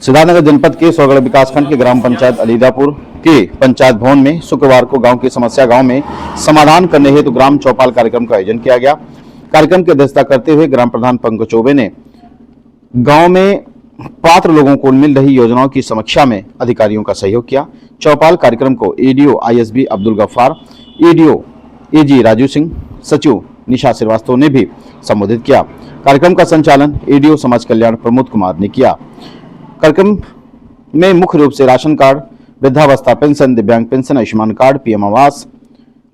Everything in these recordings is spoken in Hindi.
सिद्धार्थनगर जनपद के सोगढ़ विकासखंड के ग्राम पंचायत अलीदापुर के पंचायत भवन में शुक्रवार को गांव की समस्या गांव में समाधान करने हेतु ग्राम चौपाल कार्यक्रम का आयोजन किया गया। कार्यक्रम की अध्यक्षता करते हुए ग्राम प्रधान पंकज चौबे ने गांव में पात्र लोगों को मिल रही योजनाओं की समीक्षा में अधिकारियों का सहयोग किया। चौपाल कार्यक्रम को ADO ISB Abdul Gaffar, ADO AG Raju Singh, सचिव निशा श्रीवास्तव ने भी संबोधित किया। कार्यक्रम का संचालन एडीओ समाज कल्याण प्रमोद कुमार ने किया। कार्यक्रम में मुख्य रूप से राशन कार्ड, वृद्धावस्था पेंशन, दिव्यांग पेंशन, आयुष्मान कार्ड, पीएम आवास,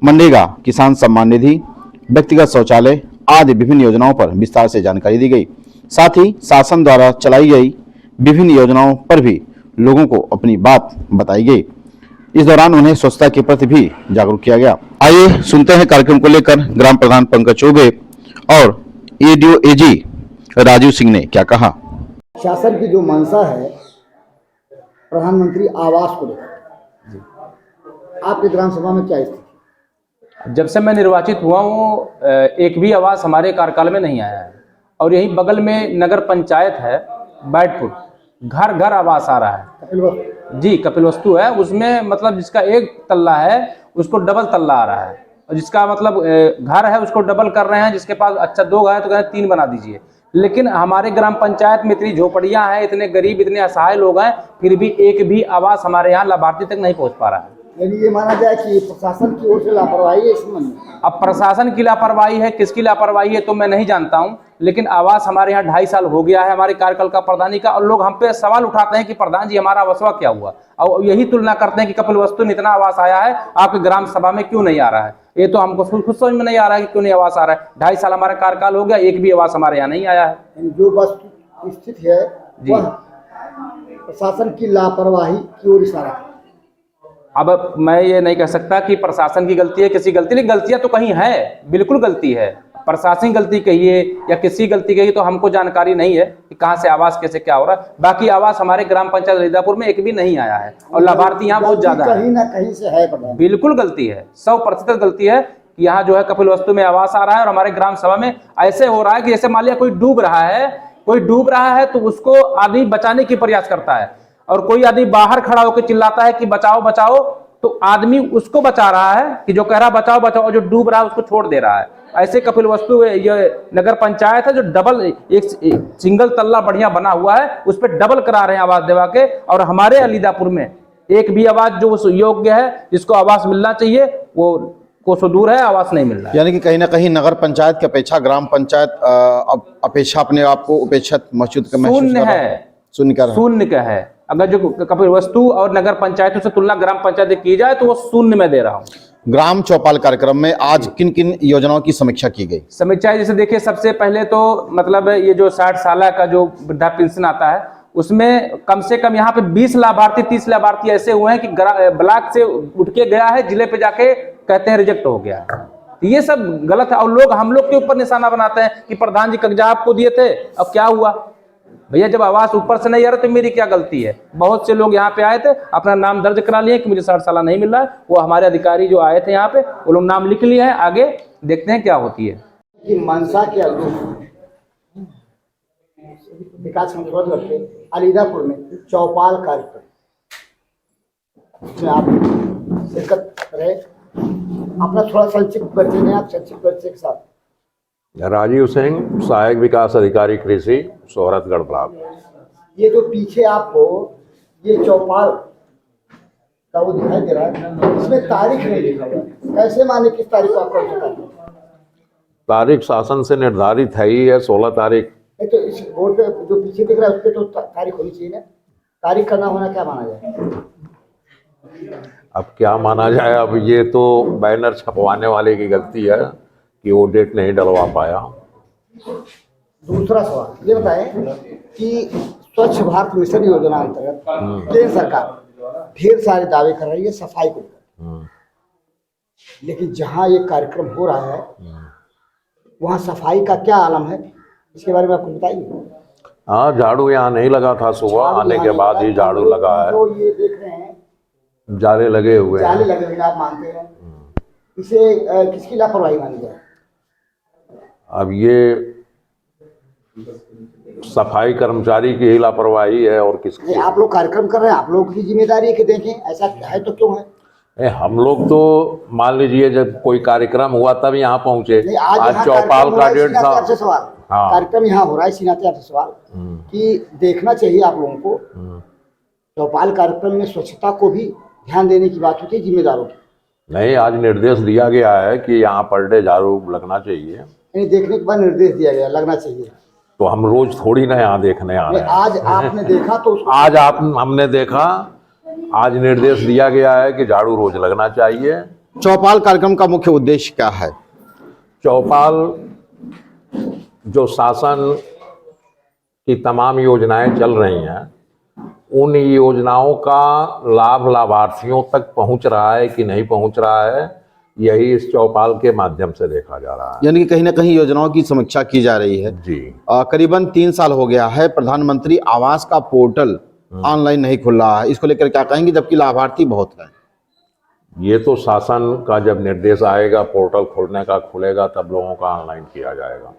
मनरेगा, किसान सम्मान निधि, व्यक्तिगत शौचालय आदि विभिन्न योजनाओं पर विस्तार से जानकारी दी गई। साथ ही शासन द्वारा चलाई गई विभिन्न योजनाओं पर भी लोगों को अपनी बात बताई गई। इस दौरान उन्हें स्वच्छता के प्रति भी जागरूक किया गया। आइए सुनते हैं कार्यक्रम को लेकर ग्राम प्रधान पंकज चौबे और एडीओ एजी राजू सिंह ने क्या कहा। शासन की जो मंशा है प्रधानमंत्री आवास को लेकर, आपके ग्राम सभा में क्या स्थिति? जब से मैं निर्वाचित हुआ हूँ एक भी आवास हमारे कार्यकाल में नहीं आया है। और यही बगल में नगर पंचायत है बैठपुर, घर घर आवास आ रहा है जी। कपिल वस्तु है, उसमें मतलब जिसका एक तल्ला है उसको डबल तल्ला आ रहा है, और जिसका मतलब घर है उसको डबल कर रहे हैं। जिसके पास अच्छा 2 घर है तो कहें 3 बना दीजिए। लेकिन हमारे ग्राम पंचायत में इतनी झोपड़ियां हैं, इतने गरीब, इतने असहाय लोग हैं, फिर भी एक भी आवास हमारे यहाँ लाभार्थी तक नहीं पहुँच पा रहा है। यानी ये माना जाए कि प्रशासन की ओर से लापरवाही है इसमें? अब प्रशासन की लापरवाही है, किसकी लापरवाही है तो मैं नहीं जानता हूं, लेकिन आवास हमारे यहाँ 2.5 साल हो गया है हमारे कार्यकाल का प्रधानी का, और लोग हम पे सवाल उठाते हैं कि प्रधान जी हमारा आवासवा क्या हुआ, और यही तुलना करते हैं कि कपिल वस्तु में इतना आवास आया है, आपके ग्राम सभा में क्यों नहीं आ रहा है। ये तो हमको खुद समझ में नहीं आ रहा है कि क्यों नहीं आवास आ रहा है। 2.5 साल हमारा कार्यकाल हो गया, एक भी आवास हमारे यहाँ नहीं आया है। जो वस्तु स्थिति है वह प्रशासन की लापरवाही की ओर इशारा है। अब मैं ये नहीं कह सकता कि प्रशासन की गलती है, किसी गलती नहीं, गलतियां तो कहीं है, बिल्कुल गलती है। प्रशासनिक गलती कहिए या किसी गलती कहिए तो हमको जानकारी नहीं है कि कहां से आवास कैसे क्या हो रहा है। बाकी आवास हमारे ग्राम पंचायत अलीदापुर में एक भी नहीं आया है, और लाभार्थी यहाँ बहुत ज्यादा है। कहीं ना कहीं से है, बिल्कुल गलती है, 100% गलती है कि यहाँ जो है कपिल वस्तु में आवास आ रहा है, और हमारे ग्राम सभा में ऐसे हो रहा है कि जैसे मान लिया कोई डूब रहा है तो उसको आदमी बचाने की प्रयास करता है, और कोई आदमी बाहर खड़ा होकर चिल्लाता है कि बचाओ बचाओ, तो आदमी उसको बचा रहा है कि जो कह रहा बचाओ बचाओ, और जो डूब रहा है उसको छोड़ दे रहा है। ऐसे कपिल वस्तु ये नगर पंचायत है जो डबल एक सिंगल तल्ला बढ़िया बना हुआ है, उस पर डबल करा रहे हैं आवास देवा के, और हमारे अलीदापुर में एक भी आवास जो योग्य है जिसको आवास मिलना चाहिए वो कोसों दूर है, आवास नहीं मिल रहा है। यानी कि कहीं ना कहीं नगर पंचायत की अपेक्षा ग्राम पंचायत अपेक्षा अपने आप को उपेक्षित महसूस शून्य का है। अगर जो कपिल वस्तु और नगर पंचायतों से तुलना ग्राम पंचायत की जाए तो वो शून्य में दे रहा हूँ। ग्राम चौपाल कार्यक्रम में आज किन किन योजनाओं की समीक्षा की गई? समीक्षा जैसे देखिए, सबसे पहले तो मतलब ये जो 60 साल का जो वृद्धा पेंशन आता है उसमें कम से कम यहाँ पे 20 लाभार्थी 30 लाभार्थी ऐसे हुए हैं कि ब्लॉक से उठ के गया है, जिले पे जाके कहते हैं रिजेक्ट हो गया। ये सब गलत है, और लोग हम लोग के ऊपर निशाना बनाते हैं कि प्रधान जी कागजात आपको दिए थे, अब क्या हुआ भैया? जब आवास ऊपर से नहीं आ रहा तो मेरी क्या गलती है? बहुत से लोग यहाँ पे आए थे, अपना नाम दर्ज करा लिए कि मुझे 60 साल नहीं मिल रहा है। वो हमारे अधिकारी जो आए थे यहाँ पे, वो लोग नाम लिख लिए हैं, आगे देखते हैं क्या होती है। कि मनसा के विकास खंड करके अलीदापुर में चौपाल कार्यक्रम में आप शिरकत करें, अपना थोड़ा संक्षिप्त परिचय दें। आप संक्षिप्त परिचय के साथ। राजीव सिंह, सहायक विकास अधिकारी कृषि, सोहरतगढ़ ब्लॉक। ये जो पीछे आपको ये चौपाल का वो दिखाई दे रहा है, इसमें तारीख नहीं लिखा हुआ, कैसे माने किस तारीख को आपको आवश्यकता है? तारीख शासन से निर्धारित है ही है 16 तारीख। तो इस बोर्ड पे जो पीछे दिख रहा है उस पर तो तारीख होनी चाहिए ना। तारीख का ना होना क्या माना जाए? अब क्या माना जाए, अब ये तो बैनर छपवाने वाले की गलती है कि वो डेट नहीं डलवा पाया। दूसरा सवाल ये बताएं कि स्वच्छ भारत मिशन योजना अंतर्गत केंद्र सरकार ढेर सारे दावे कर रही है सफाई को लेकर, लेकिन जहां ये कार्यक्रम हो रहा है वहां सफाई का क्या आलम है, इसके बारे में आपको बताइए। हाँ, झाड़ू यहाँ नहीं लगा था, सुबह आने के बाद ही झाड़ू लगा है। तो ये देख रहे हैं जाले लगे हुए हैं। जाले लगे हुए आप मानते हैं, इसे किसकी लापरवाही मानी जाए? अब ये सफाई कर्मचारी की ही लापरवाही है और किसकी नहीं, आप लोग कार्यक्रम कर रहे हैं, आप लोगों की जिम्मेदारी है कि देखें, ऐसा है तो क्यों है? हम लोग तो मान लीजिए जब कोई कार्यक्रम हुआ तब यहाँ पहुंचे। नहीं, आज यहाँ चौपाल कार्यक्रम हो का रहा है, 1.5 इसी नाते साल आपसे सवाल, हाँ। कार्यक्रम यहाँ हो रहा है, इसी नाते आपसे सवाल कि देखना चाहिए आप लोगों को, चौपाल कार्यक्रम में स्वच्छता को भी ध्यान देने की बात होती है जिम्मेदारों की। नहीं, आज निर्देश दिया गया है कि यहाँ पर डे झाड़ू लगना चाहिए। यानी देखने के बाद निर्देश दिया गया, लगना चाहिए। तो हम रोज थोड़ी ना यहाँ देखने आ रहे हैं। आज आपने देखा तो उसको आज हमने देखा, आज निर्देश दिया गया है कि झाड़ू रोज लगना चाहिए। चौपाल कार्यक्रम का मुख्य उद्देश्य क्या है? चौपाल जो शासन की तमाम योजनाएं चल रही हैं, उन योजनाओं का लाभ लाभार्थियों तक पहुंच रहा है कि नहीं पहुंच रहा है, यही इस चौपाल के माध्यम से देखा जा रहा है। यानी कि कहीं ना कहीं योजनाओं की समीक्षा की जा रही है। जी। करीबन 3 साल हो गया है प्रधानमंत्री आवास का पोर्टल ऑनलाइन नहीं खुल रहा है, इसको लेकर क्या कहेंगे, जबकि लाभार्थी बहुत हैं? ये तो शासन का जब निर्देश आएगा पोर्टल खोलने का खुलेगा तब लोगों का ऑनलाइन किया जाएगा।